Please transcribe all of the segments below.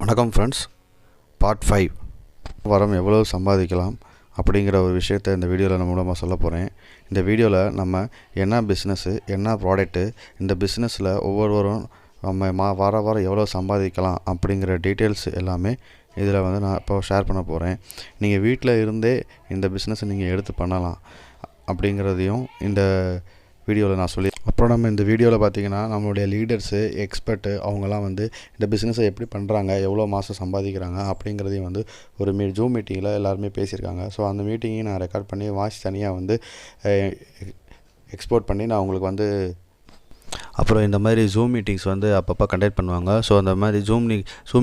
வணக்கம் friends. Part 5 வாரம் எவ்வளோ சம்பாதிக்கலாம் அப்படிங்கிற ஒரு விஷயத்தை இந்த வீடியோவில் நான் மூலமாக சொல்ல போகிறேன். இந்த வீடியோவில் நம்ம என்ன பிஸ்னஸ்ஸு, என்ன ப்ராடக்ட்டு, இந்த பிஸ்னஸில் ஒவ்வொருவரும் நம்ம வாரம் எவ்வளோ சம்பாதிக்கலாம் அப்படிங்கிற டீட்டெயில்ஸ் எல்லாமே இதில் நான் இப்போ ஷேர் பண்ண போகிறேன். நீங்கள் வீட்டில் இருந்தே இந்த பிஸ்னஸை நீங்கள் எடுத்து பண்ணலாம் அப்படிங்கிறதையும் இந்த வீடியோவில் நான் சொல்லி, அப்புறம் நம்ம இந்த வீடியோவில் பார்த்திங்கன்னா நம்மளுடைய லீடர்ஸு, எக்ஸ்பர்ட்டு அவங்கெல்லாம் இந்த பிஸ்னஸை எப்படி பண்ணுறாங்க, எவ்வளோ மாதம் சம்பாதிக்கிறாங்க அப்படிங்கிறதையும் ஒரு ஜூம் மீட்டிங்கில் எல்லாருமே பேசியிருக்காங்க. ஸோ அந்த மீட்டிங்கையும் நான் ரெக்கார்ட் பண்ணி வாய்ஸ் தனியாக எக்ஸ்போர்ட் பண்ணி நான் உங்களுக்கு அப்புறம் இந்த மாதிரி ஜூம் மீட்டிங்ஸ் அப்பப்போ கண்டக்ட் பண்ணுவாங்க. ஸோ அந்த மாதிரி ஜூம்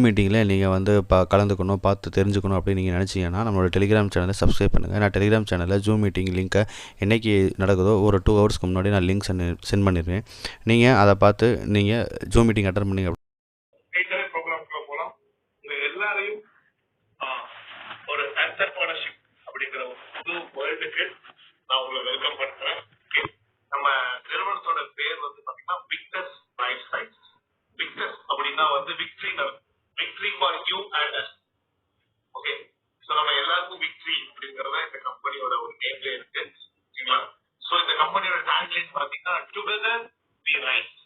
மீட்டிங்கில் நீங்கள் கலந்துக்கணும், பார்த்து தெரிஞ்சுக்கணும் அப்படின்னு நீங்கள் நினச்சிங்கன்னா நம்மளோட டெலிகிராம் சேனலை சப்ஸ்கிரைப் பண்ணுங்கள். நான் டெலிகிராம் சேனலில் ஜூம் மீட்டிங் லிங்க்கை என்றைக்கு நடக்குதோ ஒரு 2 ஹவர்ஸ்க்கு முன்னாடி நான் லிங்க் சென்ட் பண்ணிடுவேன். நீங்கள் அதை பார்த்து நீங்கள் ஜூம் மீட்டிங் அட்டன் பண்ணிங்க. ஒரு என்டர்பிரனர்ஷிப் அப்படிங்கிற ஒரு புது வேர்ல்டுக்கு நான் உங்களை வெல்கம் பண்றேன். நம்ம நிறுவனத்தோட பேர் பாத்தீங்கன்னா விக்டர்ஸ் லைஃப் சயின்ஸ். விக்டர்ஸ் அப்படின்னா victory for you and us. Okay, so நம்ம எல்லாருக்கும் விக்டரி அப்படிங்கறத இந்த கம்பெனியோட ஒரு நேம்ல இருக்கு. சரிங்களா? சோ இந்த கம்பெனியோட டேக்லைன் பாத்தீங்கன்னா டுகெதர் வி ரைஸ்.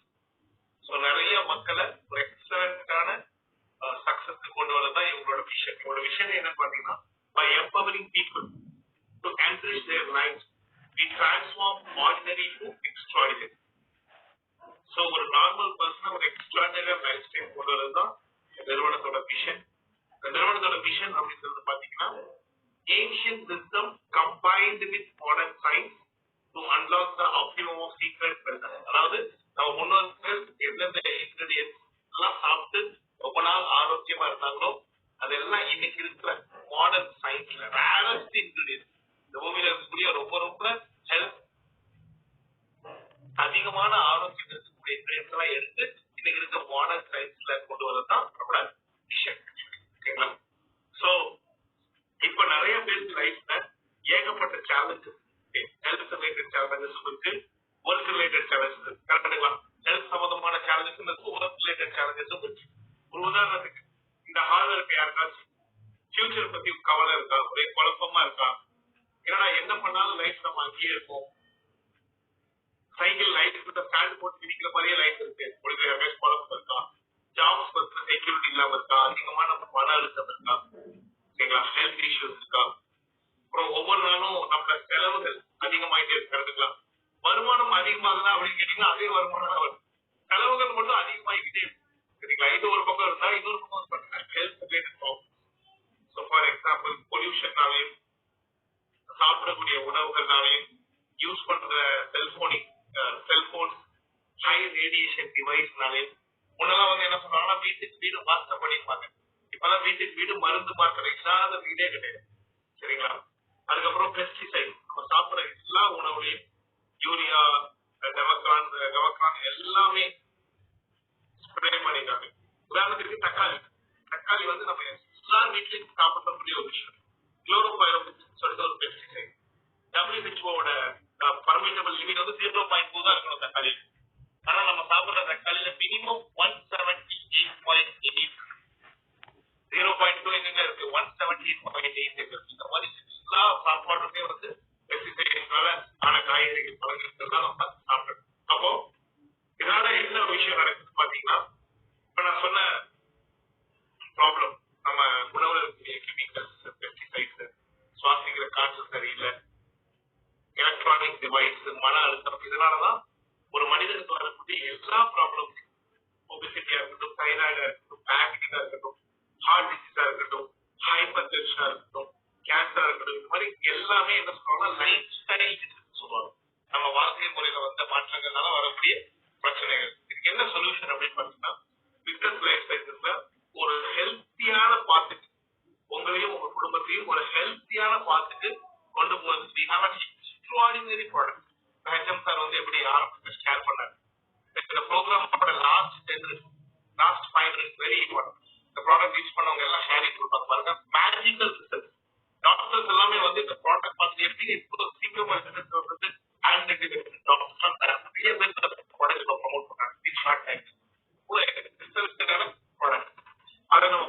சோ நிறைய மக்களை ஒரு எக்ஸலன்டான சக்சஸ்க்கு கொண்டு வரதான் இவங்களோட விஷன். இவங்களோட விஷன் என்னன்னு பாத்தீங்கன்னா by empowering people to enrich their lives, we transform ordinary to extraordinary. So ஒரு நார்மல் பர்சன் ஒரு எக்ஸ்ட்ராடினரி லைஃப் ஸ்டைல் கொண்டு வரதுதான் நிறுவனத்தோட விஷன். இந்த நிறுவனத்தோட விஷன் அப்படிங்கிறது பாத்தீங்கன்னா ancient wisdom combined with modern science to unlock the optimum of secret wellness. அதாவது நம்ம முன்னோர்கள் எந்தெந்த இன்கிரிடியன்ஸ் எல்லாம் சாப்பிட்டு ரொம்ப நாள் ஆரோக்கியமா இருந்தாங்களோ அதெல்லாம் இன்னைக்கு இருக்கிற மாடர்ன் சயின்ஸ்ல ரேரஸ்ட் இன்கிரிடியன்ஸ், இந்த பூமியில இருக்கக்கூடிய ரொம்ப ரொம்ப ஹெல்த் அதிகமான ஆரோக்கியம் இருக்கக்கூடிய இன்கிரிடியன்ஸ் எல்லாம் எடுத்து இன்னைக்கு இருக்க மாடர்ன் சயின்ஸ்ல கொண்டு வரதான் நம்மளோட விஷன். ஓகேங்களா? சோ இப்ப நிறைய பேருக்கு லைஃப்ல ஏகப்பட்ட சேலஞ்சஸ், ஹெல்த் ரிலேட்டட் சேலஞ்சஸ் இருக்கு, ஒர்க் ரிலேட்டட் சேலஞ்சஸ் இருக்கு. கரெக்டுங்களா? ஹெல்த் சம்பந்தமான சேலஞ்சஸ் இருக்கு, ஒர்க் ரிலேட்டட் சேலஞ்சஸும் இருக்கு. ஒரு உதாரணத்துக்கு இந்த ஹார்ல இருக்க யாருக்காச்சும் ஃபியூச்சர் பத்தி கவலை இருக்கா, ஒரே குழப்பமா இருக்கா? ஏன்னா என்ன பண்ணாலும் லைஃப் நம்ம அங்கேயே இருக்கும். சைக்கிள் லைஃப் ஸ்டாண்ட் போட்டு பிடிக்கிற மாதிரியே லைஃப் இருக்கு. உங்களுக்கு குழப்பம் இருக்கா? ஜாப்ஸ் பத்தின செக்யூரிட்டி இல்லாம இருக்கா? அதிகமான மன அழுத்தம் இருக்கா? சரிங்களா? ஹெல்த் இஷ்யூஸ் இருக்கா? அப்புறம் ஒவ்வொரு நாளும் நம்ம செலவுகள் அதிகமாயிட்டே இருக்கிறதுங்களா? வருமானம் அதிகமாகுதா அப்படின்னு கேட்டீங்கன்னா அதே வருமானம் தான் வருது, செலவுகள் மட்டும் அதிகமாகிக்கிட்டே இருக்கு. சரிங்களா? இது ஒரு பக்கம் இருந்தா இன்னொரு பக்கம் பாத்தீங்கன்னா health related problem. So for example பொல்யூஷன்னாலையும், சாப்பிடக்கூடிய உணவுகள்னாலையும், யூஸ் பண்ற செல்போன்ஸ், ஹை ரேடியேஷன் டிவைஸ்னாலையும். முன்னெல்லாம் என்ன சொன்னாங்கன்னா வீட்டுக்கு வீடு மாஸ்டர் பண்ணிருப்பாங்க. இப்பெல்லாம் வீட்டுக்கு வீடு மருந்து மாத்திரை இல்லாத வீடே கிடையாது. சரிங்களா? அதுக்கப்புறம் பெஸ்டிசைட், நம்ம சாப்பிட்ற எல்லா உணவுலையும் யூரியா, டெமக்ரான் எல்லாமே ஸ்ப்ரே பண்ணிட்டாங்க. உதாரணத்துக்கு தக்காளி நம்ம எல்லா வீட்லயும் சாப்பிடக்கூடிய ஒரு விஷயம். குளோரோபைரோபிஸ் சொல்லிட்டு ஒரு பெஸ்டிசைட். WHO பர்மிட்டபிள் லிமிட் 0.2 தான் இருக்கணும் தக்காளி. ஆனா நம்ம சாப்பிடுற தக்காளியில மினிமம் 178.8, 0.2 எங்க இருக்கு, 178.8 இருக்கு. இந்த மாதிரி எல்லா சாப்பாடுமே பெஸ்டிசைட்னால ஆன காய்கறிகள், பழங்கள் தான் நம்ம சாப்பிடுறோம். அப்போ இதனால என்ன விஷயம் நடக்குது பாத்தீங்கன்னா, இப்ப நான் சொன்ன ப்ராப்ளம், நம்ம உணவுல இருக்கக்கூடிய கெமிக்கல்ஸ், பெஸ்டிசைட்ஸ், சுவாசிக்கிற காற்று சரியில்லை, எலக்ட்ரானிக் டிவைஸ், மன அழுத்தம், இதனாலதான் ஒரு மனிதனுக்கு வரக்கூடிய எல்லா ப்ராப்ளம், ஒபிசிட்டியா இருக்கட்டும், தைராய்டா இருக்கட்டும், பேக்டீரியா இருக்கட்டும், ஹார்ட் டிசீஸா இருக்கட்டும், ஹைப்பர் டென்ஷனா இருக்கட்டும், கேன்சரா இருக்கட்டும், இந்த மாதிரி எல்லாமே என்ன சொல்றாங்கன்னா லைஃப் ஸ்டைல் டிசீஸ் சொல்லுவாங்க. நம்ம வாழ்க்கை முறையில வந்த மாற்றங்கள்னால வரக்கூடிய பிரச்சனைகள். இதுக்கு என்ன சொல்யூஷன் அப்படின்னு பாத்தீங்கன்னா, விக்டர்ஸ் லைஃப் சயின்ஸ்ல ஒரு ஹெல்த்தியான பாத்துக்கு, உங்களையும் உங்க குடும்பத்தையும் ஒரு ஹெல்த்தியான பாத்துக்கு கொண்டு போறது எக்ஸ்ட்ராடினரி ப்ராடக்ட். HM சார் எப்படி ஆரம்பத்தில் ஷேர் பண்ணாரு. இந்த ப்ரோக்ராமோட லாஸ்ட் 5 minutes வெரி இம்பார்ட்டன்ட். இந்த ப்ராடக்ட் யூஸ் பண்ணவங்க எல்லாம் ஷேரிங் கொடுப்பாங்க பாருங்க, மேஜிக்கல் ரிசல்ட். டாக்டர்ஸ் எல்லாமே இந்த ப்ராடக்ட் பார்த்து எப்படி இப்போ சீக்கிரமா ரிசல்ட் டாக்டர் நிறைய பேர் ப்ராடக்ட் ப்ரமோட் பண்றாங்க. It's not time result product. அதை நம்ம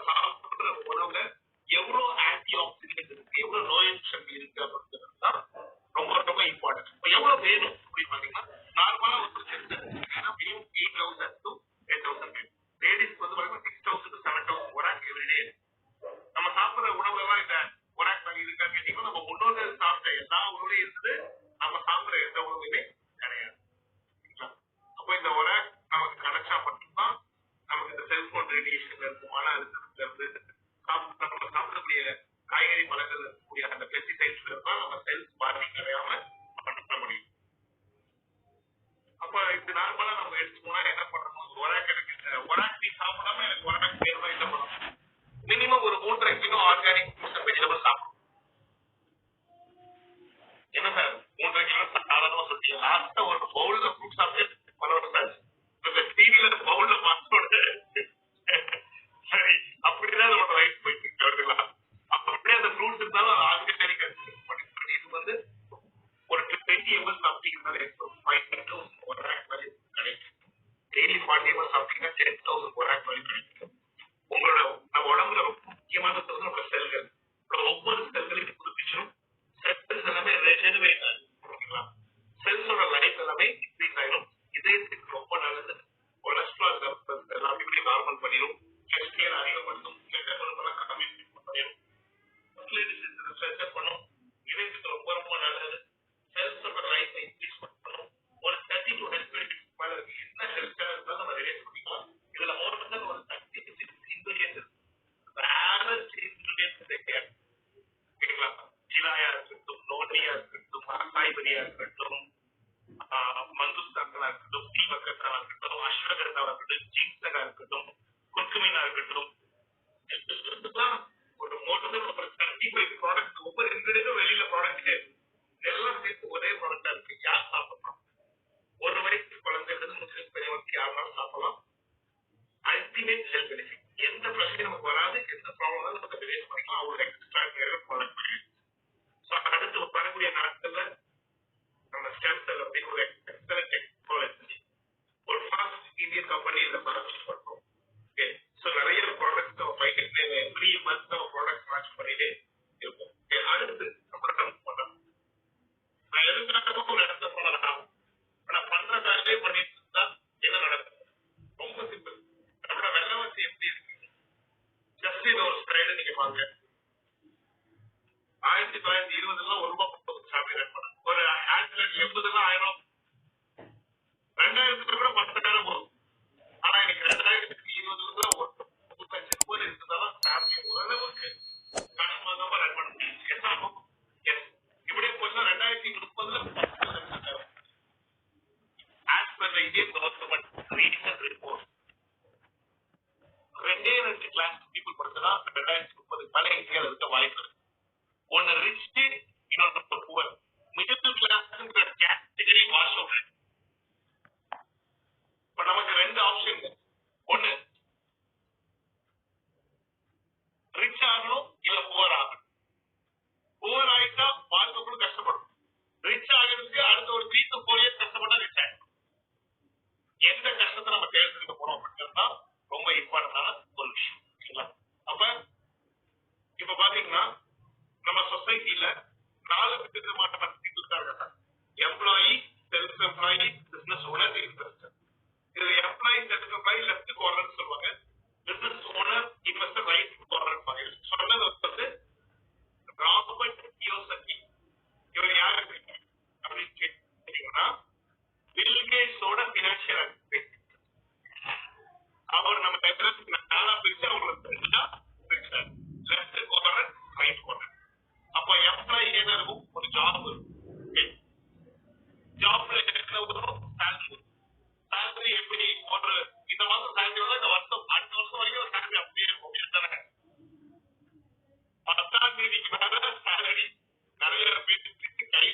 சாப்பிடுற உணவுல எவ்வளவு ஆன்டி ஆக்சிடென்ட் இருக்கு, எவ்வளவு நோய் எதிர்ப்பு சக்தி இருக்கு அப்படிங்கிறது தான் ரொம்ப ரொம்ப இம்பார்ட்டன்ட். இப்போ எவ்வளவு வேணும் அப்படின்னு பாத்தீங்கன்னா, நார்மலா ஒரு மினிமம் 8,000 to 10,000. லேடிஸ்க்கு வந்து பாத்தீங்கன்னா 6,000 to 7,000 ஒராக் எவ்ரிடே. நம்ம சாப்பிடுற உணவுலாம் இந்த ஒராக் வாங்கி இருக்கான்னு கேட்டீங்கன்னா, நம்ம முன்னோர்கள் சாப்பிட்ட எல்லா உணவுலையும் இருக்குது, நம்ம சாப்பிடுற எந்த உணவுமே கிடையாது. அப்போ இந்த ஒராக் நமக்கு கிடைச்சா மட்டும்தான் நமக்கு இந்த செல்போன் ரேடியேஷன்ல இருந்து, மன அழுத்தத்துல இருந்து, நம்ம சாப்பிடக்கூடிய காய்கறி பழங்கள் இருக்கக்கூடிய அந்த பெஸ்டிசைட்ஸ்ல இருந்தா நம்ம செல்ஸ் பாதிக்கடையாம பண்ண முடியும். அப்ப இது நார்மலா நம்ம எடுத்துக்கோனா என்ன பண்ணணும், ஒராக் எனக்கு ஒராக் நீ சாப்பிடாம எனக்கு ஒராக் வேணுமா என்ன பண்ணணும், மினிமம் ஒரு 3.5 கிலோ ஆர்கானிக் ஃப்ரூட்ஸ் வெஜிடபிள் சாப்பிடணும். என்ன சார் 3.5 கிலோ சாதாரணமா சொல்லிட்டீங்க, லாஸ்டா ஒரு பவுல்ல ஃப்ரூட் சாப்பிட்டு பல வருஷம் ஆச்சு. டிவியில பவுல்ல பார்த்தோட சரி அப்படிதான் நம்மளோட லைஃப் போயிட்டு இருக்கு. அப்படியே அந்த ஃப்ரூட்ஸ் இருந்தாலும் அது ஆர்கானிக் இது வந்து ஒரு 20 ml சாப்பிட்டீங்கன்னாலே 5,000 ஒராக் வேல்யூ கிடைக்கும். டெய்லி 40 ml சாப்பிட்டீங்கன்னா 10,000 ஒராக் வேல்யூ கிடைக்கும். உங்களோட உடம்புல ரொம்ப முக்கியமானது நம்ம செல்கள். ஒவ்வொரு செல்களையும் புதுப்பிச்சிடும். செல்ஸ் எல்லாமே ரெஜெனரேட் ஆகும். செல்ஸோட லைஃப் எல்லாமே இன்க்ரீஸ் ஆயிடும். இதயத்துக்கு ரொம்ப நல்லது. கொலஸ்ட்ரால் எல்லாமே நார்மல் பண்ணிடும். ஹெச்டிஎல் அதிகப்படுத்தும். பண்ணிடும். பண்ணும். இதயத்துக்கு ரொம்ப ரொம்ப நல்லது. செல்ஸோட லைஃப் இன்க்ரீஸ் பண்ணும். ஒரு 30 to 40 மேல இருக்கு. என்ன செல்ஸ் இருந்தாலும் நம்ம ரிலேட் பண்ணிக்கலாம். இதுல ஒரு 36 இன்கிரிடியன்ஸ் ஓகேங்களா? ஜிலாயா இருக்கட்டும், நோனியா இருக்கட்டும், அசாய்பரியா இருக்கட்டும், மந்துஸ்தாங்களா இருக்கட்டும், தீபக்கத்தா இருக்கட்டும், அஸ்வகந்தா இருக்கட்டும், ஜீன்சகா இருக்கட்டும், குர்குமினா இருக்கட்டும், ஒரு மோட்டர் ஒரு 35 ப்ராடக்ட், ஒவ்வொரு இன்கிரிடியன்ட்டும் வெளியில ப்ராடக்ட் எல்லாம் சேர்த்து ஒரே ப்ராடக்டா இருக்கு. யார் சாப்பிடலாம்? ஒரு வயசு குழந்தைகள் முஸ்லிம் பெரியவருக்கு யாருனாலும் சாப்பிடலாம். Ultimate health benefit. எந்த பிரச்சனையும் நமக்கு வராது, எந்த ப்ராப்ளம் நமக்கு ரிலேட் பண்ணிக்கலாம். அவங்க எக்ஸ்ட்ரா ப்ராடக்ட். அடுத்து வரக்கூடிய நாட்கள்ல நம்ம ஸ்டெம் செல் அப்படின்னு ஒரு எக்ஸலன்ட் டெக்னாலஜி ஒரு ஃபாஸ்ட் இந்தியன் கம்பெனி இதை லான்ச் பண்றோம். ஓகே, ஸோ நிறைய ப்ராடக்ட்ஸ் நம்ம பைக்கிட்டு எவ்ரி மந்த் நம்ம ப்ராடக்ட் லான்ச் பண்ணிட்டே இருப்போம். அடுத்து நம்ம பண்ணலாம். நான் எதுக்காக ஒரு இடத்துல பண்ணலாம், ஆனா பண்றதாகவே பண்ணிட்டு இருந்தா என்ன நடக்கும்? ரொம்ப சிம்பிள். நம்மளோட வெள்ளவாசி எப்படி இருக்கு? ஜஸ்ட் இது ஒரு ஸ்லைடு நீங்க பாருங்க. 1920 ₹1 சாப்பிடுறேன். ஒரு 1980 1000 2000 கூட 10,000 போகும். ஆனா இன்னைக்கு 2020 ஒரு 35 ரூபாய் இருந்தாலும் ஃபேமிலி ஓரளவுக்கு கடன் வாங்காம ரன் பண்ண முடியும். என்ன ஆகும்? இப்படியே போச்சுன்னா 2030 as per the Indian government recent report 2 class people படிச்சதா 2030 மேல இந்தியாவில் இருக்க வாய்ப்பு இருக்கு. ஒன்னு ரிச், இன்னொரு புவர். மிடில் கிளாஸ்ங்கிற கேட்டகரி வாஷ் அவுட். இப்ப நமக்கு 2 ஆப்ஷன். ஒன்னு ரிச் ஆகணும், இல்ல புவர் ஆகணும். புவர் ஆயிட்டா வாழ்க்கை கஷ்டப்படும். ரிச் ஆகிறதுக்கு அடுத்த ஒரு 3 to 4 years கஷ்டப்பட்டா ரிச் ஆகிடும். எந்த கஷ்டத்தை நம்ம தேர்ந்தெடுக்க போறோம் அப்படிங்கிறது தான் ரொம்ப இம்பார்ட்டன்டான ஒரு விஷயம். சரிங்களா? அப்ப இப்ப பாத்தீங்கன்னா நம்ம சொசைட்டில 4 விதமான பீப்புள் இருக்காங்க. Employee, self employee, business owner, investor. இது employee, self employee left corner சொல்லுவாங்க. Business owner, investor right corner. சொன்னது வந்து ராபர்ட் கியோசகி. இவர் யாரு அப்படின்னு கேட்டீங்கன்னா பில் கேட்ஸோட பினான்சியல் அட்வைசர். அவர் நம்ம நாலா பிரிச்சு அவங்களுக்கு லெஃப்ட் கார்னர், ரைட் கார்னர். அப்ப எம்ப்ளாயி என்ன இருக்கும்? ஒரு ஜாப் இருக்கும். ஜாப்ல என்ன வரும்? சேலரி எப்படி? ஒரு இந்த மாசம் சேலரி வந்தா இந்த வருஷம் அடுத்த வருஷம் வரைக்கும் சேலரி அப்படியே இருக்கும். 10ஆம் தேதிக்கு மேல சேலரி நிறைய பேருக்கு கை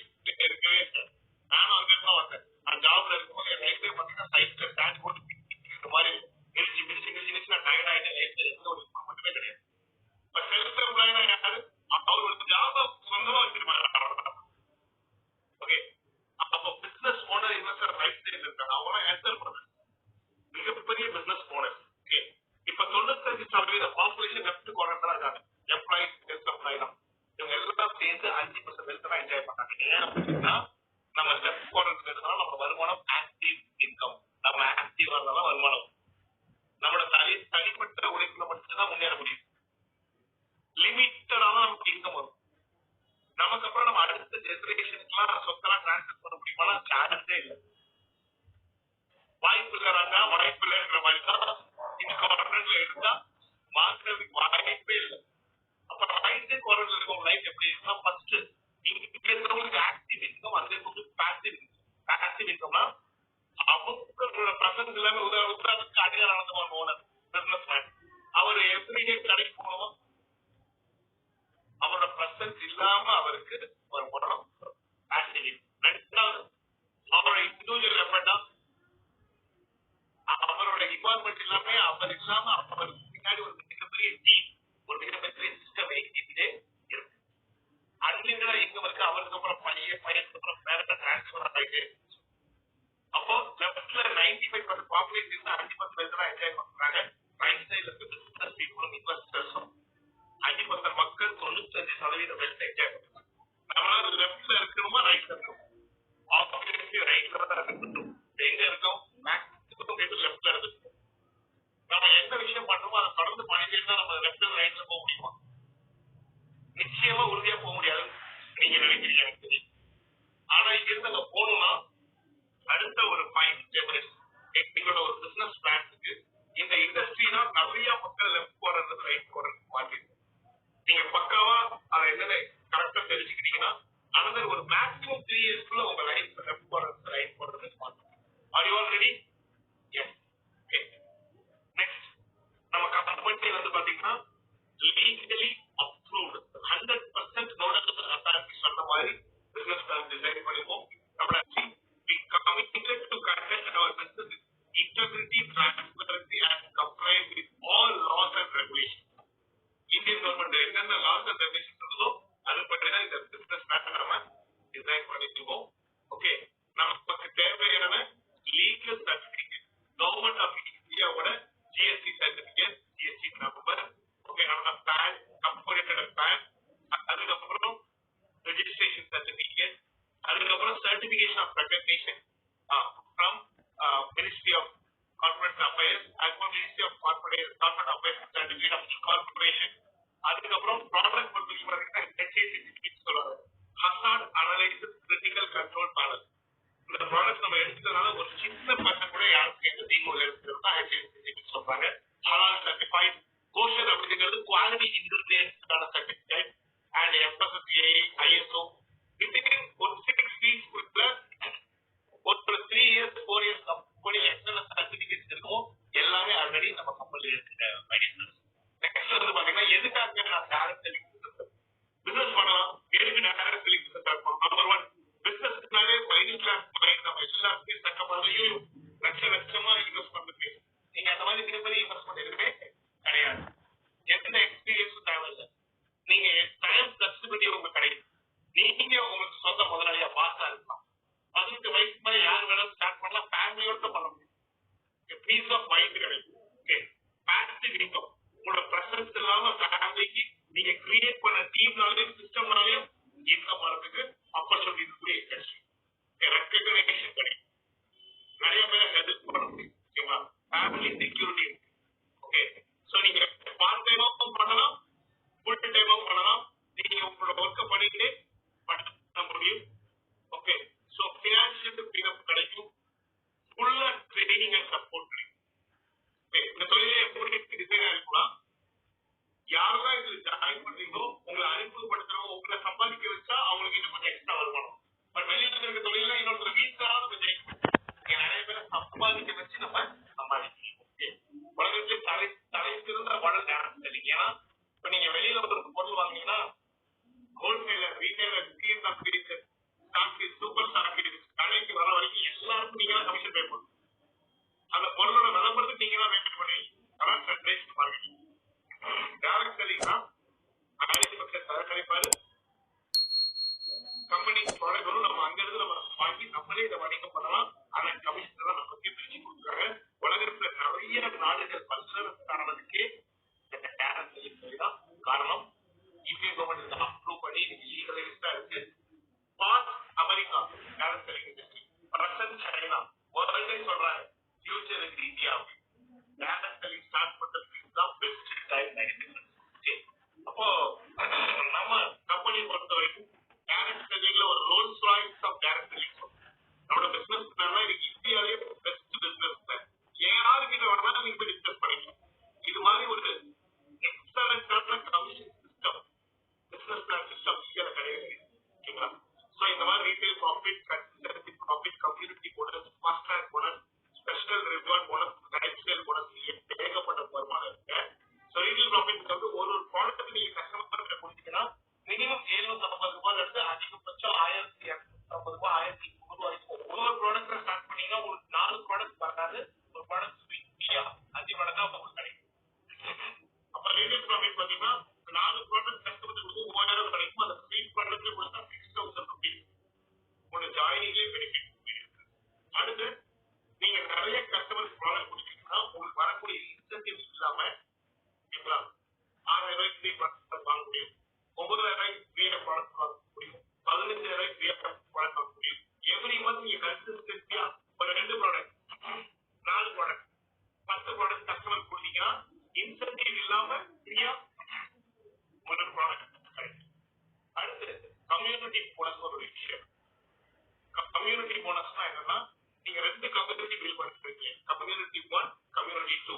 இருக்கவே இல்லை. நானும் அங்க இருந்தா வந்தேன். நான் ஜாப்ல இருக்கும்போது என் லைஃப்ல பாத்தீங்கன்னா சைட்ல ஸ்டாண்ட் போட்டு இந்த மாதிரி மிதிச்சு நான் டயர்ட் ஆயிட்டேன். லைஃப்ல எந்த ஒரு மட்டுமே கிடையாது. லிமிட்டடா தான் நமக்கு இன்கம் வரும். நமக்கு அப்புறம் நம்ம அடுத்த ஜெனரேஷனுக்குலாம் சொத்தெல்லாம் டிரான்ஸ்ஃபர் பண்ண முடியுமா? சான்ஸே இல்லை. வாய்ப்பு தராங்க, வாய்ப்பு இல்லைன்ற மாதிரி தான் இந்த கவர்மெண்ட்ல இருந்தா மாற்றுறதுக்கு வாய்ப்பே இல்லை. அப்ப ரைட்டு குரல் இருக்கும் லைஃப் எப்படி இருக்குன்னா, ஃபர்ஸ்ட் இங்க இருக்கிறவங்களுக்கு ஆக்டிவ் இன்கம், அங்க இருக்கிறவங்களுக்கு பாசிவ் இன்கம். பாசிவ் இன்கம்னா அவங்களோட பிரசன்ஸ் எல்லாமே உதாரணத்துக்கு அடியார் நடந்துவாங்க ஓனர் பிசினஸ் மேன். அவர் எவ்ரிடே கடைக்கு போகணும், அவரோட பிரசன்ஸ் இல்லாம அவருக்கு ஒரு படம் பாசிவ் இன்கம். ரெண்டாவது அவரோட இண்டிவிஜுவல் எஃபர்ட்டா அவரோட இன்வால்மெண்ட் எல்லாமே அவர் இல்லாம அவருக்கு பின்னாடி ஒரு மிகப்பெரிய டீம், ஒரு மிகப்பெரிய சிஸ்டமே இங்கே இருக்கு. அன்லிமிட்டடா இன்கம் இருக்கு. அவருக்கு அப்புறம் பையனுக்கு அப்புறம் பேரண்ட டிரான்ஸ்பர் ஆகிட்டு, அப்போ லெஃப்ட்ல 95% பாப்புலேஷன் இருந்தா 5% தான் என்ஜாய் பண்றாங்க. ரைட் சைட்ல பிசினஸ் பீப்புளும் இன்வெஸ்டர்ஸும் 5% மக்கள் 95% வெல்த் என்ஜாய் பண்றாங்க. நம்மளால லெஃப்ட்ல இருக்கணுமா ரைட்ல இருக்கணும்? ஆப்வியஸ்லி ரைட்ல தான் இருக்கணும். எங்க இருக்கோம்? மேக்ஸிமம் பீப்புள் லெஃப்ட்ல இருக்கு. நம்ம எந்த விஷயம் பண்றோமோ அதை தொடர்ந்து பண்ணிட்டே இருந்தா நம்ம லெஃப்ட்ல ரைட்ல போக முடியுமா? நிச்சயமா உறுதியா போக முடியாது. நீங்க நினைக்கிறீங்க எனக்கு தெரியும். ஆனா இங்க இருந்து அங்க போகணும்னா அடுத்த ஒரு 5-10 minutes எங்களோட ஒரு பிசினஸ் பிளான்ஸுக்கு இந்த இண்டஸ்ட்ரி தான் நிறைய மக்கள் லெஃப்ட் போறது ரைட் போறது மாற்றிருக்கு. நீங்க பக்காவா அதை என்னன்னு கரெக்டா தெரிஞ்சுக்கிட்டீங்கன்னா அனதர் ஒரு மேக்ஸிமம் 3 yearsக்குள்ள உங்க லைஃப் லெஃப்ட் போறது ரைட் போறது மாற்றும். Are you all ready? Yes. Okay, next நம்ம கம்பெனி வந்து பாத்தீங்கன்னா லீகலி அப்ரூவ்டு 100% நோடல் அத்தாரிட்டி சொன்ன மாதிரி பிசினஸ் பிளான் டிசைன் பண்ணிப்போம். நம்மளோட we committed to conduct our business with integrity, transparency and comply with all laws and regulations. Indian government என்னென்ன laws and regulation இருக்குதோ அதுபடிதான் இந்த பிசினஸ் பிளான் நம்ம டிசைன் பண்ணிருக்கோம். ஓகே, நமக்கு தேவையான லீகல் சர்டிபிகேட் கவர்மெண்ட் ஆஃப் இந்தியாவோட GST certificate, GST number, okay, நம்ம பேன் கம்பெனியோட பேன், அதுக்கப்புறம் ரெஜிஸ்ட்ரேஷன் சர்டிபிகேட், அதுக்கப்புறம் certification of recognition from ministry of corporate affairs, அதுக்கப்புறம் ministry of corporate affairs certificate of corporation, அதுக்கப்புறம் ப்ராடக்ட் பொறுத்த வரைக்கும் ஹெச்ஏசிசிபின்னு சொல்லுவாங்க, hazard analysis critical control panel. இந்த ப்ராடக்ட் நம்ம எடுத்துக்கிறதுனால ஒரு சின்ன பர்சன் கூட யாருக்கு எந்த தீங்கும் எடுத்துக்கிறது தான் ஹெச்ஏசிசிபி சொல்றாங்க. ஹலால் சர்டிஃபைட் கோஷர் அப்படிங்கிறது குவாலிட்டி இன்கிரிடியன்ட்ஸ்க்கான certificate and FSSA, ISO. Within ஒரு 6 weeks ஒரு 3 years 4 years கம்பெனி எத்தனை சர்டிபிகேட்ஸ் இருக்கோ எல்லாமே ஆல்ரெடி நம்ம கம்பெனில இருக்கு. நெக்ஸ்ட் வந்து பாத்தீங்கன்னா எதுக்காக நான் டைரக்ட் செல்லிங் பிசினஸ் பண்ணலாம், எதுக்கு டைரக்ட் செல்லிங் பிசினஸ் பண்ணலாம்? நம்பர் 1, பிசினஸ்னாலே மைடில் கிளாஸ் மைண்ட் நம்ம எல்லாருமே சட்டப்படுறது லட்சமா இன்வெஸ்ட் பண்றது. நீங்க அந்த மாதிரி மிகப்பெரிய இன்வெஸ்ட்மெண்ட் எதுவுமே கிடையாது. எந்த எக்ஸ்பீரியன்ஸும் தேவையில்லை. நீங்க டைம் ஃபிளெக்சிபிலிட்டி உங்களுக்கு கிடைக்கும். நீங்க உங்களுக்கு சொந்த முதலாளியா பாசா இருக்கலாம். 18 வயசுக்கு மேல யார் வேணாலும் ஸ்டார்ட் பண்ணலாம், ஃபேமிலியோட பண்ண முடியும். பீஸ் ஆஃப் மைண்ட் கிடைக்கும். ஓகே, பாசிட்டிவ் இன்கம், உங்களோட பிரசன்ஸ் இல்லாம ஃபேமிலிக்கு நீங்க கிரியேட் பண்ண டீம்னாலையும் சிஸ்டம்னாலையும் இன்கம் வரதுக்கு ஆப்பர்ச்சுனிட்டி இருக்கக்கூடிய இண்டஸ்ட்ரி. ரெகக்னிஷன் கிடைக்கும், நிறைய பேரை ஹெல்ப் பண்ண முடியும். ஓகேவா? ஃபேமிலி செக்யூரிட்டி இருக்கு. ஓகே, சோ நீங்க பார்ட் டைமாவும் பண்ணலாம், ஃபுல் டைமாவும் பண்ணலாம். நீங்க உங்களோட ஒர்க்கை பண்ணிட்டு பண்ண முடியும். ஓகே, சோ ஃபினான்ஷியல் ஃப்ரீடம் கிடைக்கும், ஃபுல்லா ட்ரைனிங் அண்ட் சப்போர்ட் கிடைக்கும். இந்த தொழிலை எப்படி டிசைன் இருக்கலாம், யாரெல்லாம் இதுல ஜாயின் பண்றீங்களோ உங்களை அறிமுகப்படுத்துறவங்க உங்களை சம்பாதிக்க வச்சா அவங்களுக்கு இன்னும் கொஞ்சம் எக்ஸ்ட்ரா வருமானம். பட் வெளியில இருக்க தொழில இன்னொரு வீட்டாவது கொஞ்சம் நிறைய பேரை சம்பாதிக்க வச்சு நம்ம சம்பாதிக்கணும். ஓகே, உலகத்துல தலை சிறந்த வளர்ச்சி ஆரம்பிச்சிருக்கீங்க. ஏன்னா இப்ப நீங்க வெளியில ஒரு பொருள் வாங்கினீங்கன்னா ஹோல்சேலர், ரீட்டைலர், சூப்பர் ஸ்டார் கடைக்கு வர வரைக்கும் எல்லாருக்கும் நீங்க தான் கமிஷன் பே பண்ணணும். அந்த பொருளோட விளம்பரத்துக்கு நீங்க தான் பேமெண்ட் பண்ணுவீங்க. அதான் சென்ட்ரேஷன் மார்க்கெட்டிங். டைரக்ட் செல்லிங்னா ஆயிரத்தி தயாரிப்பாரு கம்பெனி ப்ராடக்ட் வரும், நம்ம அங்க இருந்து நம்ம வாங்கி நம்மளே இதை வணிகம் பண்ணலாம். ஆனா கமிஷன் தான் நமக்கு பிரிச்சு கொடுக்குறாங்க. உலகத்துல நிறைய நாடுகள் பல்வேறு ஆனதுக்கே இந்த டைரக்ட் செல்லிங் தான் காரணம். இந்தியன் கவர்மெண்ட் இதை அப்ரூவ் பண்ணி லீகலைஸ்டா இருக்கு. America direct selling industry, Russian, China வேர்ல்டே சொல்றாங்க future in India. Direct selling start பண்றதுக்கு தான் பெஸ்ட் டைம். அப்போ பாத்தீங்கன்னா 4 ப்ராடக்ட் கஸ்டமருக்கு கொடுத்து 3000 கிடைக்கும். அந்த ஃப்ரீ ப்ராடக்ட் கொடுத்தா 6000 rupees ஒரு ஜாயினிங்லேயே பெனிஃபிட். அடுத்து நீங்க நிறைய கஸ்டமருக்கு ப்ராடக்ட் கொடுத்தீங்கன்னா உங்களுக்கு வரக்கூடிய இன்சென்டிவ்ஸ் இல்லாம 6000 ஃப்ரீ ப்ராடக்ட் வாங்க முடியும், 9000 ஃப்ரீயா ப்ராடக்ட் வாங்க முடியும், 15000 ஃப்ரீயா ப்ராடக்ட் வாங்க முடியும். எவ்ரி மந்த் நீங்க கன்சிஸ்டன்சியா ஒரு 2 ப்ராடக்ட் 4 ப்ராடக்ட் 10 ப்ராடக்ட் கஸ்டமர் கொடுத்தீங்கன்னா இன்சென்டிவ் இல்லாம ஃப்ரீயா ஒரு ப்ராடக்ட் கிடைக்கும். அடுத்து கம்யூனிட்டி போனஸ் ஒரு விஷயம். கம்யூனிட்டி போனஸ்னா என்னன்னா நீங்க 2 கம்யூனிட்டி பில்ட் பண்ணிருக்கீங்க, கம்யூனிட்டி 1 கம்யூனிட்டி 2.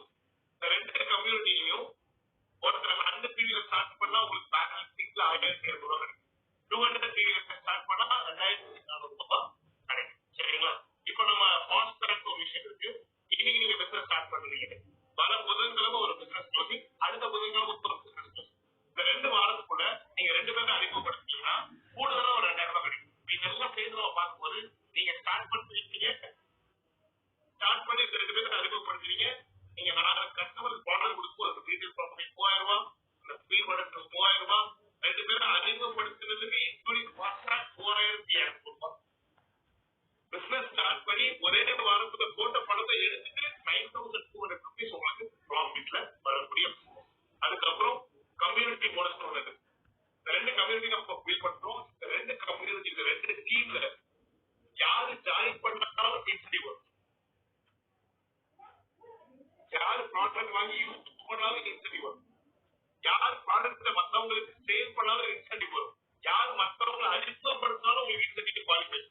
இந்த 2 கம்யூனிட்டிலையும் ஒருத்தர் 100 பீரியட்ல ஸ்டார்ட் பண்ணா உங்களுக்கு பேக்கேஜ் 1200 ரூபாய் கிடைக்கும். 200 பீரியட்ல ஸ்டார்ட் பண்ணா 2400 ரூபாய் கிடைக்கும். சரிங்களா? இப்போ நம்ம ஃபாஸ்ட் ட்ராக் ஒரு விஷயம் இருக்கு. இன்னைக்கு நீங்க பிசினஸ் ஸ்டார்ட் பண்றீங்க, வர புதன்கிழமை ஒரு பிசினஸ் க்ளோசிங், அடுத்த புதன்கிழமை ஒரு பிசினஸ் க்ளோசிங். இந்த 2 வாரத்துக்குள்ள நீங்க 2 பேரும் அறிமுகப்படுத்தீங்கன்னா கூடுதலா ஒரு 2000 ரூபாய் கிடைக்கும். இதெல்லாம் சேர்ந்து நம்ம பார்க்கும்போது நீங்க ஸ்டார்ட் பண்றீங்க, ஸ்டார்ட் பண்ணி 2 பேரும் அறிமுகப்படுத்துறீங்க, நீங்க 4 கஸ்டமருக்கு ப்ராடக்ட் கொடுத்து ஒரு ரீட்டெயில் ப்ராஃபிட் 3000 ரூபாய், இந்த ஃப்ரீ ப்ராடக்ட் 3000 ரூபாய், 2 பேரும் அறிமுகப்படுத்துறதுக்கு இன்க்ளூடிங் ஃபாஸ்ட் ட்ராக் 4500 ரூபாய். பிசினஸ் ஸ்டார்ட் பண்ணி ஒரே வாரத்துல போட்ட பணத்தை எடுத்துட்டு 9200 rupees உங்களுக்கு ப்ராஃபிட்ல வர முடியும். அதுக்கப்புறம் கம்யூனிட்டி போனஸ் உள்ளது. இந்த 2 கம்யூனிட்டி நம்ம பில்ட் பண்றோம். இந்த 2 கம்யூனிட்டி, இந்த 2 டீம்ல யாரு ஜாயின் பண்ணாலும் இன்சென்டிவ் வரும், யாரு ப்ராடக்ட் வாங்கி யூஸ் பண்ணாலும் இன்சென்டிவ் வரும், யார் ப்ராடக்ட் மத்தவங்களுக்கு சேல் பண்ணாலும் இன்சென்டிவ் வரும், யார் மத்தவங்களை அறிமுகப்படுத்தினாலும் உங்களுக்கு இன்சென்டிவ் குவாலிஃபை.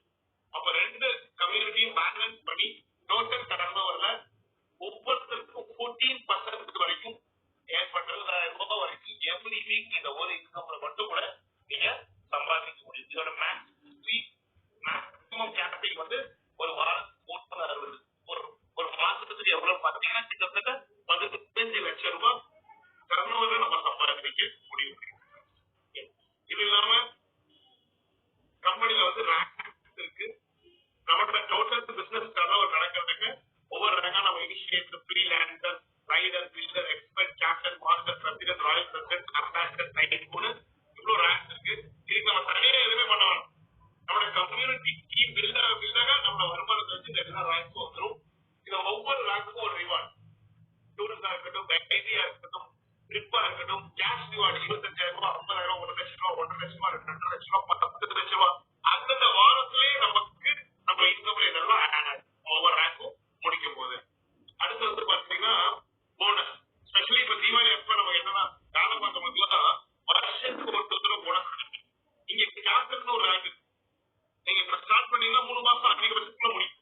அப்ப 2 கம்யூனிட்டியும் பேலன்ஸ் பண்ணி டோட்டல் டர்னோவர்ல ஒவ்வொருத்தருக்கும் 14% வரைக்கும் ஏற்பட்டது 1000 ரூபாய் வரைக்கும் எவ்ரி வீக் இந்த ஒரு இன்கம்ல மட்டும் கூட நீங்க சம்பாதிக்க முடியும். இதோட மேக்ஸிமம் கேபிட்டல் வந்து ஒரு வாரத்துக்கு 360, ஒரு மாசத்துக்கு எவ்வளவு பார்த்தீங்கன்னா கிட்டத்தட்ட 15 லட்சம் ரூபாய் டர்னோவரை நம்ம சம்பாதிக்க முடியும். இது இல்லாம கம்பெனில வந்து ரேங்க் இருக்கு. நம்மளோட டோட்டல் பிசினஸ் டர்னோவர் நடக்கிறதுக்கு ஒவ்வொரு ரேங்கா நம்ம initiator, freelancer, rider, builder, expert, captain, master, president, royal president, ambassador, shining போல இவ்வளவு ரேங்க் இருக்கு. இதுக்கு நம்ம தனியா எதுவுமே பண்ண வேணாம். நம்மளோட கம்யூனிட்டி டீம் பில்டாக நம்ம வருமானத்தை வச்சு இந்த எல்லா ரேங்க்கும் வந்துடும். இந்த ஒவ்வொரு ரேங்க்கும் ஒரு ரிவார்டு, டூரிஸ்டா இருக்கட்டும், கைதியா இருக்கட்டும், ட்ரிப்பா இருக்கட்டும், கேஷ் ரிவார்டு 25,000 ரூபாய், 50,000, 1 லட்சம் ரூபாய், 1.5 லட்சம் ரூபாய், 2 லட்சம் ரூபாய், 10 லட்சம் ரூபாய், அந்தந்த வாரத்திலேயே நமக்கு நம்ம இன்கம் இதெல்லாம் ஆட் ஆகும் ஒவ்வொரு ரேங்க்கும் முடிக்கும் போது. அடுத்து வந்து பாத்தீங்கன்னா போனஸ். ஸ்பெஷலி இப்ப தீபாவளி அப்ப நம்ம என்னன்னா வேலை பார்த்தவங்களுக்குலாம் வருஷத்துக்கு ஒரு தடவை போனஸ் கிடைக்கும். இங்க கேப்டர்னு ஒரு ரேங்க், நீங்க இப்ப ஸ்டார்ட் பண்ணீங்கன்னா 3 மாசம் அதிகபட்சத்துல முடியும்.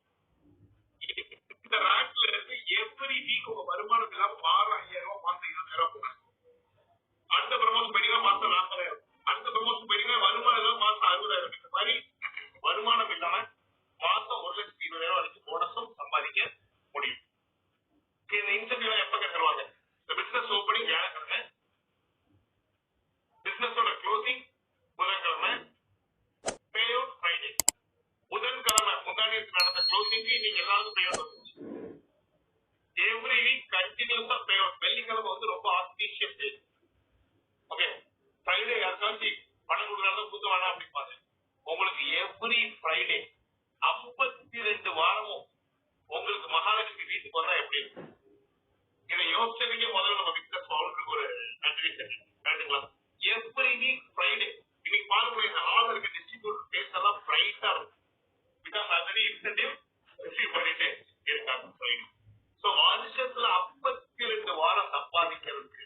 இந்த ரேங்க்ல இருந்து எவ்ரி வீக் உங்க வருமானம் இல்லாம மாதம் 5000 ரூபாய், மாசம் 20,000 போனஸ். அடுத்த ப்ரமோஷன் பண்ணீங்கன்னா மாசம் 40,000, அடுத்த ப்ரமோஷன் பண்ணீங்கன்னா வருமானம் இல்லாம மாசம் 60,000. இந்த மாதிரி வருமானம் இல்லாம மாசம் 1,20,000 வரைக்கும் போனஸும் சம்பாதிக்க முடியும். இந்த இன்சென்டிவ் எப்ப தருவாங்க? இந்த பிசினஸ் ஓப்பனிங் வியாழக்கிழமை, பிசினஸோட க்ளோசிங் புதன்கிழமை, பே அவுட் ஃப்ரைடே. புதன்கிழமை முந்தானேத்து நடந்த க்ளோசிங்க்கு இன்னைக்கு எல்லாருக்கும் பே அவுட் வந்துச்சு. எவ்ரி வீக் கண்டினியூஸா பே அவுட். வெள்ளிக்கிழமை வந்து ரொம்ப ஆஸ்பீஷியஸ் டே. ஓகே, ஃப்ரைடே யாருக்காச்சும் பணம் கொடுக்குறாங்க கொடுக்க வேணாம் அப்படிப்பாங்க. உங்களுக்கு எவ்ரி ஃப்ரைடே 52 வாரமும் உங்களுக்கு மகாலட்சுமி வீட்டுக்கு வந்தா எப்படி இருக்கும்? இதை யோசிச்சதுக்கே முதல்ல நம்ம பிசினஸ் பவுண்டருக்கு ஒரு நன்றி கேட்டுங்களா? Every week Friday. இன்னைக்கு பாருங்க, இந்த ஆள் இருக்க டிஸ்ட்ரிபியூட்டர் பேஸ் எல்லாம் பிரைட்டா இருக்கும். பிகாஸ் ஆல்ரெடி இன்சென்டிவ் ரிசீவ் பண்ணிட்டு இருக்காங்க ஃப்ரைடே. ஸோ வருஷத்துல 52 வாரம் சம்பாதிக்கிறதுக்கு,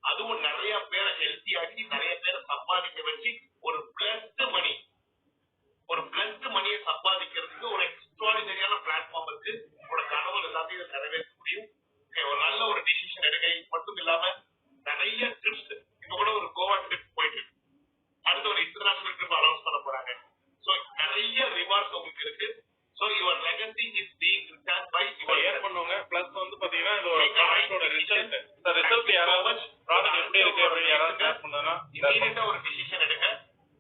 அதுவும் நிறைய பேரை ஹெல்த்தி ஆக்கி நிறைய பேரை சம்பாதிக்க வச்சு ஒரு பிளஸ்ட் மணியை சம்பாதிக்கிறதுக்கு ஒரு எக்ஸ்ட்ராடினரியான பிளாட்ஃபார்ம் இருக்கு. உங்களோட கனவு எல்லாத்தையும் நிறைவேற்ற முடியும். ஒரு நல்ல ஒரு டிசிஷன் எடுக்க. இது மட்டும் இல்லாம நிறைய ட்ரிப்ஸ், இப்ப கூட ஒரு கோவா ட்ரிப் போயிட்டு அடுத்த ஒரு இன்டர்நேஷனல் ட்ரிப் அனௌன்ஸ் பண்ண போறாங்க. ஸோ நிறைய ரிவார்ட்ஸ் உங்களுக்கு இருக்கு. So your legacy is being return by your heir பண்ணுவாங்க. பிளஸ் வந்து பாத்தீங்கன்னா இது ஒரு ப்ராடக்ட்டோட ரிசல்ட். இந்த ரிசல்ட் யாராவது ப்ராடக்ட் எப்படி இருக்கு அப்படின்னு யாராவது ஷேர் பண்ணா இமீடியட்டா ஒரு டிசிஷன் எடுங்க.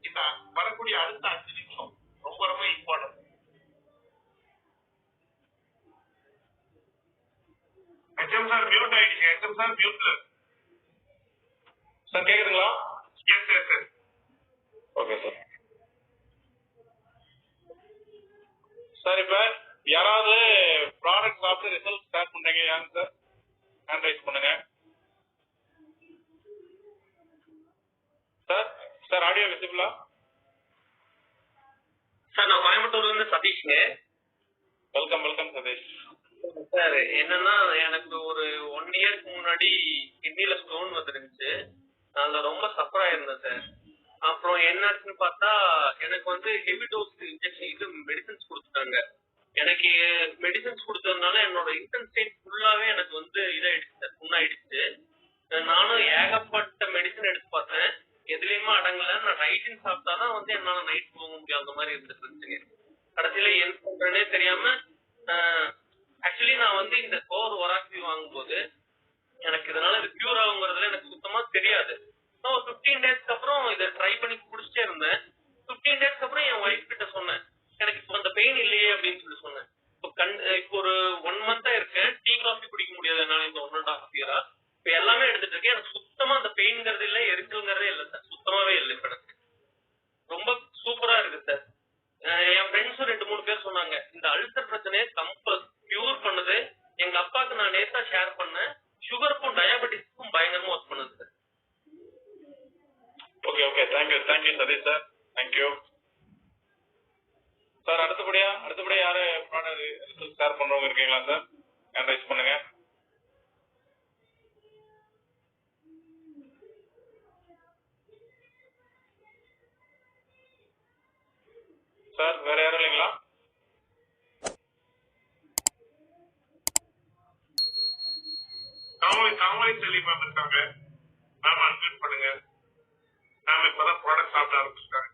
இந்த வரக்கூடிய அடுத்த 5 நிமிஷம் ரொம்ப ரொம்ப இம்பார்ட்டன்ட். HM சார் மியூட் ஆயிடுங்க. HM சார் மியூட்ல. சார் கேக்குதுங்களா? Yes yes yes. Okay sir. Sir இப்ப யாராவது ப்ராடக்ட் சாப்பிட்டு ரிசல்ட் ஸ்டார்ட் பண்றீங்க யாருங்க சார்? ஹேண்ட் ரைஸ் பண்ணுங்க. சார் சார் ஆடியோ விசிபிளா? சார் நான் கோயம்புத்தூர்ல இருந்து சதீஷ்ங்க. வெல்கம் வெல்கம் சதீஷ். சார் என்னன்னா எனக்கு ஒரு 1 இயருக்கு முன்னாடி கிட்னில ஸ்டோன் வந்துருந்துச்சு. அதுல ரொம்ப சஃபர் ஆயிருந்தேன் சார். அப்புறம் என்னாச்சுன்னு பார்த்தா எனக்கு வந்து ஹெவி டோஸ் இன்ஜெக்ஷன் இது மெடிசன்ஸ் கொடுத்துட்டாங்க. எனக்கு மெடிசன்ஸ் கொடுத்ததுனால என்னோட இன்டென்சிட்டி ஃபுல்லாவே எனக்கு வந்து இதாயிடுச்சு சார், புண்ணாயிடுச்சு. நானும் ஏகப்பட்ட மெடிசன் எடுத்து பார்த்தேன், எதுலயுமே அடங்கல. நான் நைட்டின் சாப்பிட்டாதான் வந்து என்னால நைட் தூங்க முடியும், அந்த மாதிரி இருந்துட்டு இருந்துச்சுங்க. கடைசியில என்ன பண்றேனே தெரியாம ஆக்சுவலி நான் வந்து இந்த கோர் ஒராக்சி வாங்கும்போது எனக்கு இதனால இது கியூர் ஆகுங்கிறதுல எனக்கு சுத்தமா தெரியாது. நான் ஒரு 15 டேஸ்க்கு அப்புறம் இதை ட்ரை பண்ணி குடிச்சிட்டே இருந்தேன். 15 டேஸ்க்கு அப்புறம் என் ஒய்ஃப் கிட்ட சொன்னேன், எனக்கு இப்போ அந்த பெயின் இல்லையே அப்படின்னு சொல்லி சொன்னேன். இப்போ ஒரு 1 மந்தா இருக்கேன், டீ காஃபி குடிக்க முடியாது என்னால இந்த 1.5 இயரா. இப்போ எல்லாமே எடுத்துட்டு இருக்கேன், எனக்கு சுத்தமா அந்த பெயின்ங்கிறது இல்லை, எரிச்சல்ங்கிறதே இல்லை சார், சுத்தமாவே இல்லை. இப்போ எனக்கு ரொம்ப சூப்பரா இருக்கு சார். என் ஃப்ரெண்ட்ஸும் 2-3 பேர் சொன்னாங்க இந்த அல்சர் பிரச்சனையை கியூர் பண்ணுது. எங்க அப்பாவுக்கு நான் நேத்தா ஷேர் பண்ணேன், சுகருக்கும் டயபெட்டிஸ்க்கும் பயங்கரமா ஒர்க் பண்ணுது sir. Okay okay, thank you Sathish sir, thank you sir. அடுத்தபடியா யாரு ப்ராடக்ட் ஷேர் பண்றவங்க இருக்கீங்களா சார்? ஹேண்ட் ரைஸ் பண்ணுங்க. சார் வேற யாரும் இல்லைங்களா? காமலை செல்வி மேம் இருக்காங்க, மேம் அன்மியூட் பண்ணுங்க. மேம் இப்பதான் ப்ராடக்ட் சாப்பிட ஆரம்பிச்சிருக்காங்க.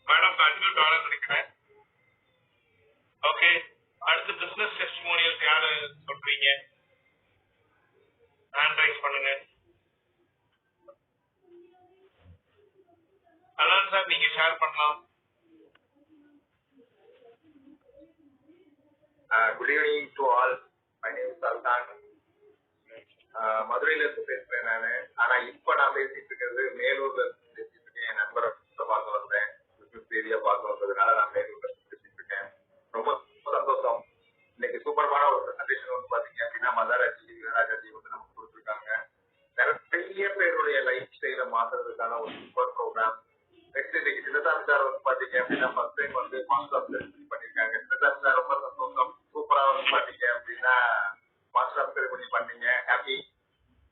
மேடம் அன்மியூட் ஆக நினைக்கிறேன். ஓகே, அடுத்து பிசினஸ் டெஸ்டிமோனியல்ஸ் யாரு சொல்றீங்க? ஹேண்ட் ரைஸ் பண்ணுங்க. அதான் சார் நீங்க ஷேர் பண்ணலாம். Good evening to all. My name is Sultan. மதுரையில இருந்து பேசுறேன் நானு. ஆனா இப்ப நான் பேசிட்டு இருக்கிறது மேலூர்ல இருந்து பேசிட்டு இருக்கேன். என் நண்பரை பார்க்க வந்தேன், பிசினஸ் ஏரியா பார்க்க வந்ததுனால நான் மேலூர்ல இருந்து பேசிட்டு இருக்கேன். ரொம்ப சந்தோஷம். இன்னைக்கு சூப்பரமான ஒரு பிரசன்டேஷன் வந்து பாத்தீங்க அப்படின்னா மதாராஜி ராஜாஜி வந்து நமக்கு கொடுத்துருக்காங்க. நிறைய பேருடைய லைஃப் ஸ்டைல மாத்துறதுக்கான ஒரு சூப்பர் ப்ரோக்ராம். நெக்ஸ்ட் இன்னைக்கு சின்னசாமி சார் வந்து பாத்தீங்க அப்படின்னா ஃபர்ஸ்ட் டைம் வந்து மாஸ்டர் ஆஃப் செரிமனி பண்ணிருக்காங்க. சின்னசாமி சார் ரொம்ப சந்தோஷம், சூப்பரா வந்து பாத்தீங்க அப்படின்னா மாஸ்டர் ஆஃப் செரிமனி பண்ணீங்க. Happy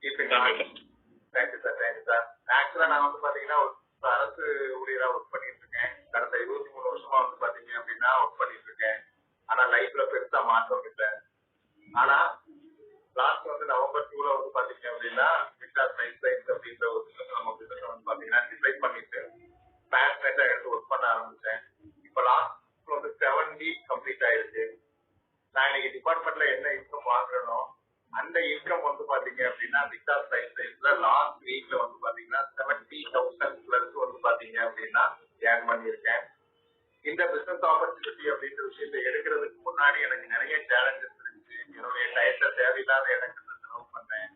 keeping on. Thank you sir, thank you sir. ஆக்சுவலா நான் வந்து பாத்தீங்கன்னா ஒரு அரசு ஊழியரா ஒர்க் பண்ணிட்டு இருக்கேன். கடந்த 23 வருஷமா வந்து பாத்தீங்க அப்படின்னா ஒர்க் பண்ணிட்டு இருக்கேன். ஆனா லைஃப்ல பெருசா மாற்றம் இல்லை. ஆனா லாஸ்ட் வந்து நவம்பர் 2 வந்து பாத்தீங்க அப்படின்னா விக்டார் லைஃப் சயின்ஸ் அப்படின்ற ஒரு பிசினஸ் நம்ம பிசினஸ் வந்து பாத்தீங்கன்னா டிசைட் பண்ணிட்டு பேஷனேட்டா எடுத்து ஒர்க் பண்ண ஆரம்பிச்சேன். இப்ப லாஸ்ட் வந்து 7 வீக் கம்ப்ளீட் ஆயிடுச்சு. நான் இன்னைக்கு டிபார்ட்மெண்ட்ல என்ன இன்கம் வாங்குறனோ அந்த இன்கம் வந்து பாத்தீங்க அப்படின்னா விக்டார் லைஃப் சயின்ஸ்ல லாஸ்ட் வீக்ல வந்து பாத்தீங்கன்னா 70,000 பிளஸ் வந்து பாத்தீங்க அப்படின்னா ஏர்ன் பண்ணியிருக்கேன். இந்த பிசினஸ் ஆப்பர்ச்சுனிட்டி அப்படின்ற விஷயத்தை எடுக்கிறதுக்கு முன்னாடி எனக்கு நிறைய சேலஞ்சஸ் இருந்துச்சு. என்னுடைய டயத்தை தேவையில்லாத இடங்கள்ல செலவு பண்ணேன்.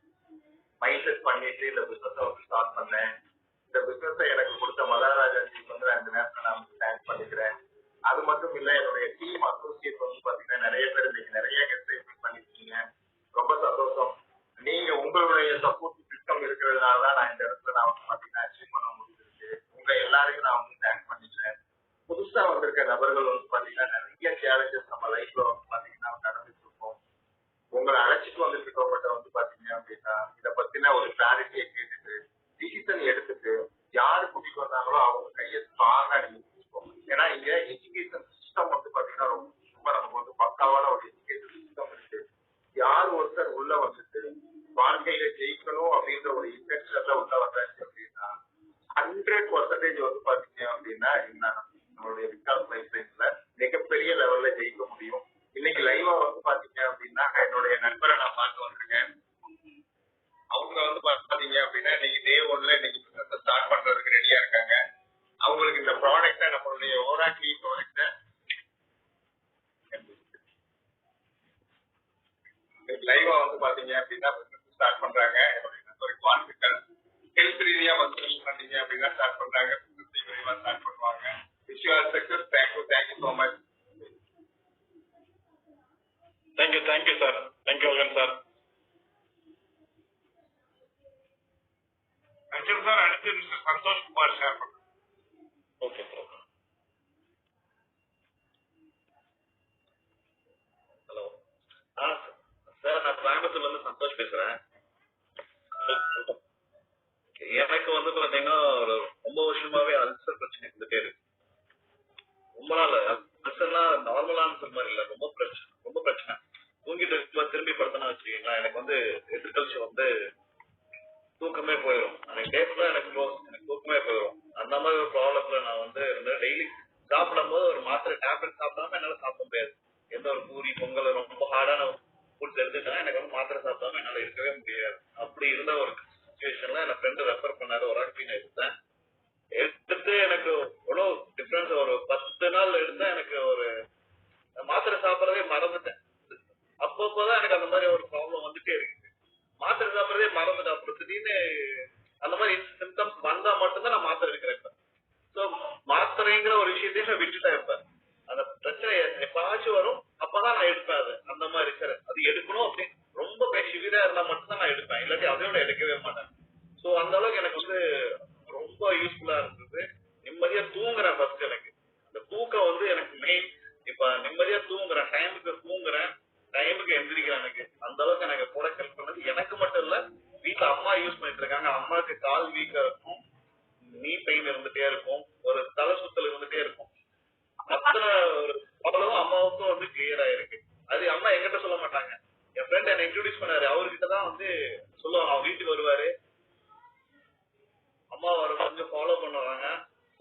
மைண்ட் செட் பண்ணிட்டு இந்த பிசினஸ் வந்து ஸ்டார்ட் பண்ணேன். இந்த பிசினஸ் எனக்கு கொடுத்த மகாராஜாஜிக்கு வந்து நான் இந்த நேரத்தில் நான் தேங்க்ஸ் பண்ணிக்கிறேன். அது மட்டும் இல்ல, என்னுடைய டீம் அசோசியேட் வந்து பாத்தீங்கன்னா நிறைய பேர் இன்னைக்கு நிறைய கெஸ்ட் பண்ணிருக்கீங்க. ரொம்ப சந்தோஷம். நீங்க உங்களுடைய சப்போர்ட் சிஸ்டம் இருக்கிறதுனாலதான் நான் இந்த இடத்துல நான் வந்து பாத்தீங்கன்னா அச்சீவ் பண்ண முடிஞ்சிருக்கு. உங்க எல்லாரையும் நான் வந்து தேங்க் பண்ணிக்கிறேன். புதுசா வந்திருக்க நபர்கள் வந்து பாத்தீங்கன்னா நிறைய சேலஞ்சஸ் நம்ம லைஃப்ல வந்து பாத்தீங்கன்னா நடந்துட்டு இருக்கோம். உங்களை அழைச்சிட்டு வந்துட்டு வந்து பாத்தீங்க அப்படின்னா இதை பத்தின ஒரு கிளாரிட்டியை கேட்டுட்டு டிசிஷன் எடுத்துட்டு யாரு கூட்டிட்டு வந்தாங்களோ அவங்க கையை ஸ்ட்ராங்கா நீங்க பிடிச்சிக்கோங்க. ஏன்னா இங்க எஜுகேஷன் சிஸ்டம் வந்து பாத்தீங்கன்னா ரொம்ப நமக்கு வந்து பக்காவான ஒரு எஜுகேஷன் சிஸ்டம் இருக்கு. யார் ஒருத்தர் உள்ள வந்துட்டு வாழ்க்கையில ஜெயிக்கணும் அப்படின்ற ஒரு இன்டென்ஷன்ல உள்ள வந்தாச்சு அப்படின்னா 100% வந்து பாத்தீங்க அப்படின்னா நம்மளுடைய விக்டார் லைஃப் சயின்ஸ்ல மிகப்பெரிய லெவல்ல ஜெயிக்க முடியும். இன்னைக்கு லைவா வந்து பாத்தீங்க அப்படின்னா என்னுடைய நண்பரை நான் பார்க்க வந்திருக்கேன். அவங்க வந்து பாத்தீங்க அப்படின்னா இன்னைக்கு டே 1ல இன்னைக்கு பிசினஸ் ஸ்டார்ட் பண்றதுக்கு ரெடியா இருக்காங்க. அவங்களுக்கு இந்த ப்ராடக்ட்டை நம்மளுடைய பண்ணீங்க அப்படின்னா பிசினஸ் ஸ்டார்ட் பண்றாங்க. ஒரு கான்ஃபிடன்ஸ் ஹெல்த் ரீதியா பிசினஸ் பண்ணீங்க அப்படின்னா ஸ்டார்ட் பண்றாங்க. பிசினஸ் விரைவா ஸ்டார்ட் பண்ணுவாங்க. Wish you all success. Thank you so much. Thank you sir. Thank you again sir. Sir அடுத்து மிஸ்டர் சந்தோஷ் குமார் ஷேர் பண்ணுங்க. Okay sir. ஹலோ. சார் நான் கோயம்புத்தூர்ல இருந்து சந்தோஷ் பேசுறேன். எனக்கு வந்து பாத்தீங்கன்னா ஒரு ரொம்ப வருஷமாவே அல்சர் பிரச்சனை இருந்துட்டே இருக்கு. ரொம்ப நாள் அல்சர்னா நார்மலான அல்சர் மாதிரி இல்ல, ரொம்ப பிரச்சனை. தூங்கிட்டு திரும்பி படுத்தனா வச்சுக்கீங்களா, எனக்கு வந்து எதிர்கட்சி வந்து தூக்கமே போயிடும். அன்னைக்கு டேஸ்ல எனக்கு தூக்கமே போயிடும். அந்த மாதிரி ஒரு ப்ராப்ளம்ல நான் வந்து டெய்லி சாப்பிடும் போது ஒரு மாத்திரை டேப்லெட் சாப்பிடாம என்னால சாப்பிட முடியாது. எந்த ஒரு பூரி பொங்கல் ரொம்ப ஹார்டான ஃபுட்ஸ் எடுத்துட்டா எனக்கு வந்து மாத்திரை சாப்பிடாம என்னால இருக்கவே முடியாது. அப்படி இருந்த ஒரு சுச்சுவேஷன்ல என் ஃப்ரெண்டு ரெஃபர் பண்ணாரு, ஒரு ஆக்டின் எடுத்தேன். எடுத்து எனக்கு எவ்வளோ டிஃபரன்ஸ், ஒரு 10 நாள் எடுத்தா எனக்கு ஒரு மாத்திரை சாப்பிடறதே மறந்துட்டேன். அப்பப்போதான் எனக்கு அந்த மாதிரி ஒரு ப்ராப்ளம் வந்துட்டே இருக்கு. மாத்திரை சாப்பிடறதே மறந்துட்டேன். அப்புறம் திடீர்னு அந்த மாதிரி சிம்டம்ஸ் வந்தா மட்டும்தான் நான் மாத்திரை எடுக்கிறேன். ஸோ மாத்திரைங்கிற ஒரு விஷயத்தையும் நான் விட்டுட்டேன். இப்ப அந்த பிரச்சனை எப்பாச்சும் வரும், அப்பதான் நான் எடுப்பேன். அது அந்த மாதிரி சார், அது எடுக்கணும் அப்படின்னு ரொம்ப சிவியரா இருந்தா மட்டும்தான் நான் எடுப்பேன், இல்லாட்டி அதையோட எடுக்கவே மாட்டேன். ஸோ அந்த அளவுக்கு எனக்கு வந்து ரொம்ப யூஸ்ஃபுல்லா இருந்தது. நிம்மதியா தூங்குறேன். ஃபர்ஸ்ட் எனக்கு அந்த தூக்கம் வந்து எனக்கு மெயின். இப்ப நிம்மதியா தூங்குறேன், டைமுக்கு எந்திரிக்கிறேன். எனக்கு அந்த அளவுக்கு எனக்கு ப்ரொடக்ட் ஹெல்ப் பண்ணது. எனக்கு மட்டும் இல்ல, வீட்டுல அம்மா யூஸ் பண்ணிட்டு இருக்காங்க. அம்மாவுக்கு கால் வீக்கா இருக்கும், நீ பெயின் இருந்துட்டே இருக்கும், ஒரு தலை சுத்தல் இருந்துட்டே இருக்கும். அத்தனை ஒரு ப்ராப்ளமும் அம்மாவுக்கும் வந்து கிளியர் ஆயிருக்கு. அது அம்மா என்கிட்ட சொல்ல மாட்டாங்க. என் ஃப்ரெண்ட் என்னை இன்ட்ரோடியூஸ் பண்ணாரு, அவர்கிட்டதான் வந்து சொல்லுவாங்க. அவன் வீட்டுக்கு வருவாரு, அம்மா அவரை கொஞ்சம் ஃபாலோ பண்ணுவாங்க,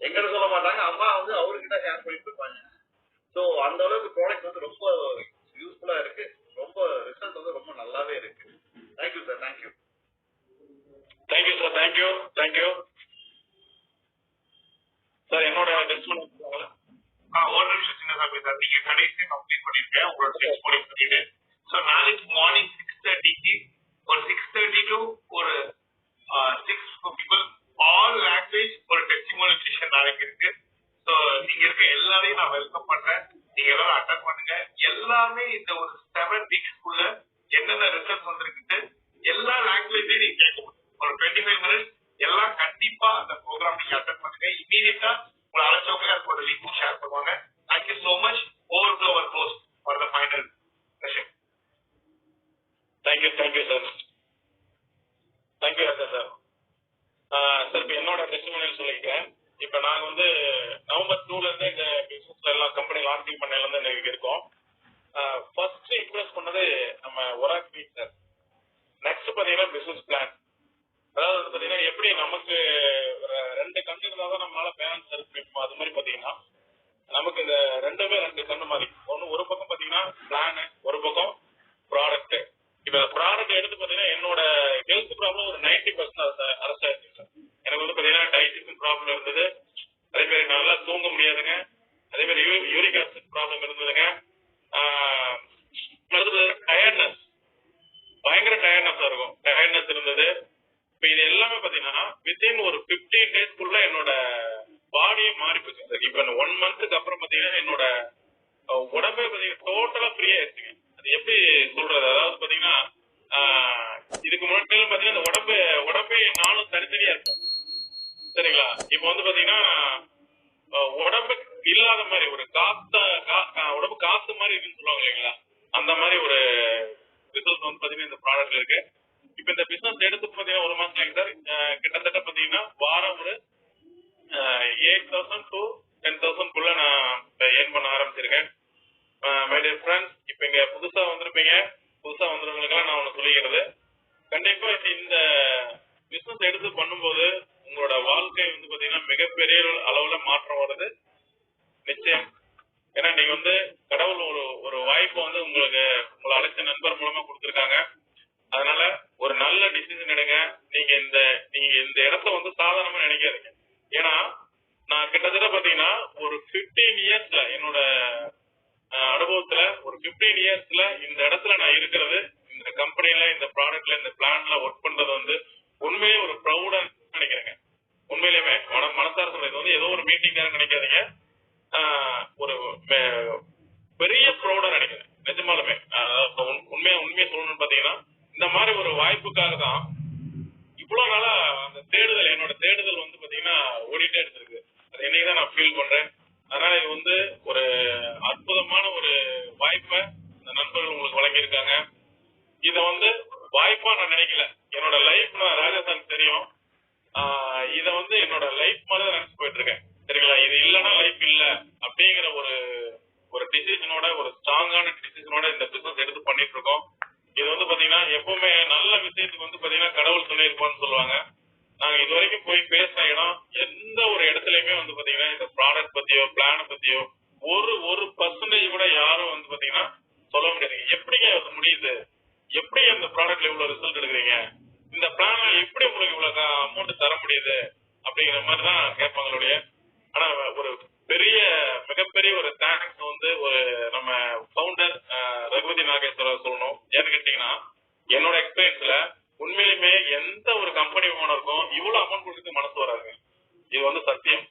எங்கிட்ட சொல்ல மாட்டாங்க. அம்மா வந்து அவர்கிட்ட ஷேர் பண்ணிட்டு இருப்பாங்க. ஸோ அந்த அளவுக்கு ப்ராடக்ட் வந்து ரொம்ப யூஸ்ஃபுல்லா இருக்கு. ரொம்ப ரிசல்ட் வந்து ரொம்ப நல்லாவே இருக்கு. Thank you sir. Thank you sir. Thank you sir. என்னோட டெஸ்ட் ஒரு நிமிஷம் சின்னதா பேசார். நீங்க கடைசியா கம்ப்ளீட் பண்ணிருக்கேன் உங்களோட டெஸ்ட் பண்ணி சொல்லிட்டு. ஸோ நாளைக்கு மார்னிங் 6:30க்கு ஒரு 6:30 டு ஒரு 6:50 ஆல் லாங்குவேஜ் ஒரு டெஸ்டிமோனியல் செஷன் நாளைக்கு இருக்கு. ஸோ நீங்க இருக்க எல்லாரையும் நான் வெல்கம் பண்றேன். நீங்க எல்லாரும் அட்டன் பண்ணுங்க. எல்லாருமே இந்த ஒரு 7 வீக்ஸ்க்குள்ள என்னென்ன ரிசல்ட் வந்திருக்கு எல்லா லாங்குவேஜ்லயும் நீங்க கேட்கணும். ஒரு 25 மினிட்ஸ் எல்லாம் கண்டிப்பா அந்த ப்ரோக்ராம் நீங்க அட்டன் பண்ணுங்க. இமீடியட்டா உங்களை அழைச்சவங்க அதுக்கு ஒரு லிங்க் ஷேர் பண்ணுவாங்க. Thank you so much. Over to our close for the final session. Thank you sir. Thank you sir. Sir இப்போ என்னோட டெஸ்டிமோனியல் சொல்லிக்கிறேன். இப்போ நாங்கள் வந்து நவம்பர் 2ல இருந்து இந்த பிசினஸ்ல எல்லாம் கம்பெனி லான்ச்சிங் பண்ணல இருந்து இன்னைக்கு இருக்கோம். ஃபர்ஸ்ட் இன்வெஸ்ட் பண்ணது நம்ம ஒராக்வி சார். நெக்ஸ்ட் பார்த்தீங்கன்னா பிசினஸ் பிளான். அதாவது வந்து பார்த்தீங்கன்னா எப்படி நமக்கு ஒரு 2 கண்ணு இருந்தால் தான் நம்மளால பேலன்ஸ் எடுக்க அது மாதிரி பார்த்தீங்கன்னா நமக்கு இந்த ரெண்டுமே 2 கண்ணு மாதிரி. ஒரு பக்கம் பார்த்தீங்கன்னா பிளான், ஒரு பக்கம் ப்ராடக்ட். இப்போ ப்ராடக்ட் எடுத்து பார்த்தீங்கன்னா என்னோட ஹெல்த் ப்ராப்ளம் ஒரு 90% அரசா இருக்கு சார். எனக்கு வந்து பார்த்தீங்கன்னா டைஜஷன் ப்ராப்ளம் இருந்தது, அதே மாதிரி நல்லா தூங்க முடியாதுங்க, அதே மாதிரி யூரிக் ஆசிட் ப்ராப்ளம் இருந்ததுங்க, டயர்ட்னஸ், பயங்கர டயர்ட்னஸ் இருக்கும், டயர்ட்னஸ் இருந்தது. இப்போ இது எல்லாமே பார்த்தீங்கன்னா வித்தின் ஒரு 15 டேஸ்க்குள்ள என்னோட பாடியே மாறி போச்சு சார். இப்போ 1 மந்த்துக்கு அப்புறம் பார்த்தீங்கன்னா என்னோட உடம்பே பார்த்தீங்கன்னா டோட்டலா ஃப்ரீ ஆயிடுச்சுங்க. அது எப்படி சொல்றது, அதாவது பார்த்தீங்கன்னா இதுக்கு முன்னாடி பார்த்தீங்கன்னா இந்த உடம்பே நானும் தனித்தனியா இருக்கும் சரிங்களா. இப்போ வந்து பார்த்தீங்கன்னா உடம்பு இல்லாத மாதிரி ஒரு உடம்பு காத்து மாதிரி இருக்குன்னு சொல்லுவாங்க இல்லைங்களா, அந்த மாதிரி ஒரு ரிசல்ட் வந்து பார்த்தீங்கன்னா இந்த ப்ராடக்ட்ல இருக்கு. இப்போ இந்த பிசினஸ் எடுத்து பார்த்தீங்கன்னா 1 மாசம் ஆகுது சார். கிட்டத்தட்ட பார்த்தீங்கன்னா வாரம் ஒரு 8,000 to 10,000 நான் ஏர்ன் பண்ண ஆரம்பிச்சிருக்கேன். மை டியர் ஃப்ரெண்ட்ஸ், இப்போ இங்க புதுசா வந்தவங்களுக்கெல்லாம் நான் ஒன்று சொல்லிக்கிறது, கண்டிப்பா இந்த பிசினஸ் எடுத்து பண்ணும்போது உங்களோட வாழ்க்கை வந்து பாத்தீங்கன்னா மிகப்பெரிய அளவுல மாற்றம் வருது நிச்சயம். ஏன்னா நீங்க வந்து கடவுள் ஒரு வாய்ப்பை வந்து உங்களை அழைச்ச நண்பர் மூலமா கொடுத்துருக்காங்க. அதனால ஒரு நல்ல டிசிஷன் எடுங்க. நீங்க இந்த இடத்த வந்து சாதாரணமா நினைக்காதீங்க. ஏன்னா நான் கிட்டத்தட்ட பாத்தீங்கன்னா ஒரு 15 இயர்ஸ்ல என்னோட அனுபவத்துல ஒரு 15 இயர்ஸ்ல இந்த இடத்துல நான் இருக்கிறது, இந்த இந்த கம்பெனில இந்த ப்ராடக்ட்ல இந்த பிளான்ல ஒர்க் பண்றது வந்து உண்மையே ஒரு ப்ரௌடா நினைக்கிறேங்க. உண்மையிலுமே மனசார சொல்றது, இது வந்து ஏதோ ஒரு மீட்டிங்காக நினைக்காதீங்க. ஒரு பெரிய ப்ரௌடா நினைக்கிறேன் நிஜமாலுமே. உண்மையை சொல்லணும்னு பாத்தீங்கன்னா, இந்த மாதிரி ஒரு வாய்ப்புக்காக தான் இவ்வளவு நாளா அந்த தேடுதல், என்னோட தேடுதல் வந்து பாத்தீங்கன்னா ஓடிட்டே இருந்திருக்கு. அது என்னைக்குதான் நான் ஃபீல் பண்றேன். அதனால இது வந்து ஒரு அற்புதமான ஒரு வாய்ப்பை இந்த நண்பர்கள் உங்களுக்கு வழங்கியிருக்காங்க. இத வந்து வாய்ப்பா நான் நினைக்கல. என்னோட லைஃப், ராஜாசாருக்கு தெரியும், இத வந்து என்னோட லைஃப் மாதிரி தான் நினைச்சு போயிட்டு இருக்கேன். சரிங்களா? இது இல்லைன்னா லைஃப் இல்ல அப்படிங்கிற ஒரு டிசிஷனோட, ஒரு ஸ்ட்ராங்கான டிசிஷனோட இந்த பிசினஸ் எடுத்து பண்ணிட்டு இருக்கோம். இது வந்து பாத்தீங்கன்னா எப்பவுமே நல்ல விஷயத்துக்கு வந்து பாத்தீங்கன்னா கடவுள் துணை இருப்பான்னு சொல்லுவாங்க. நாங்க இது வரைக்கும் போய் பேசின இடம், எந்த ஒரு இடத்துலயுமே வந்து பாத்தீங்கன்னா இந்த ப்ராடக்ட் பத்தியோ பிளான பத்தியோ ஒரு பர்சன்டேஜ் கூட யாரும் வந்து பாத்தீங்கன்னா சொல்ல முடியாது. எப்படிங்க அது முடியுது, எப்படி அந்த ப்ராடக்ட்ல இவ்வளவு ரிசல்ட் எடுக்கிறீங்க, இந்த பிளான்ல எப்படி உங்களுக்கு இவ்வளவு அமௌண்ட் தர முடியுது அப்படிங்கிற மாதிரி தான் கேட்பாங்களுடைய. ஆனா ஒரு மிகப்பெரிய ஒரு தேங்க்ஸ் வந்து ஒரு நம்ம ஃபவுண்டர் ரகுபதி நாகேஸ்வரர் சொல்லணும். ஏன்னு கேட்டீங்கன்னா, என்னோட எக்ஸ்பீரியன்ஸ்ல உண்மையிலுமே எந்த ஒரு கம்பெனி ஓனருக்கும் இவ்வளவு அமௌண்ட் கொடுத்து மனசு வராது. இது வந்து சத்தியம்.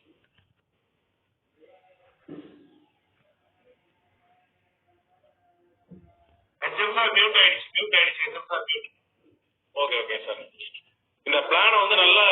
Okay sir. இந்த பிளான் வந்து நல்லா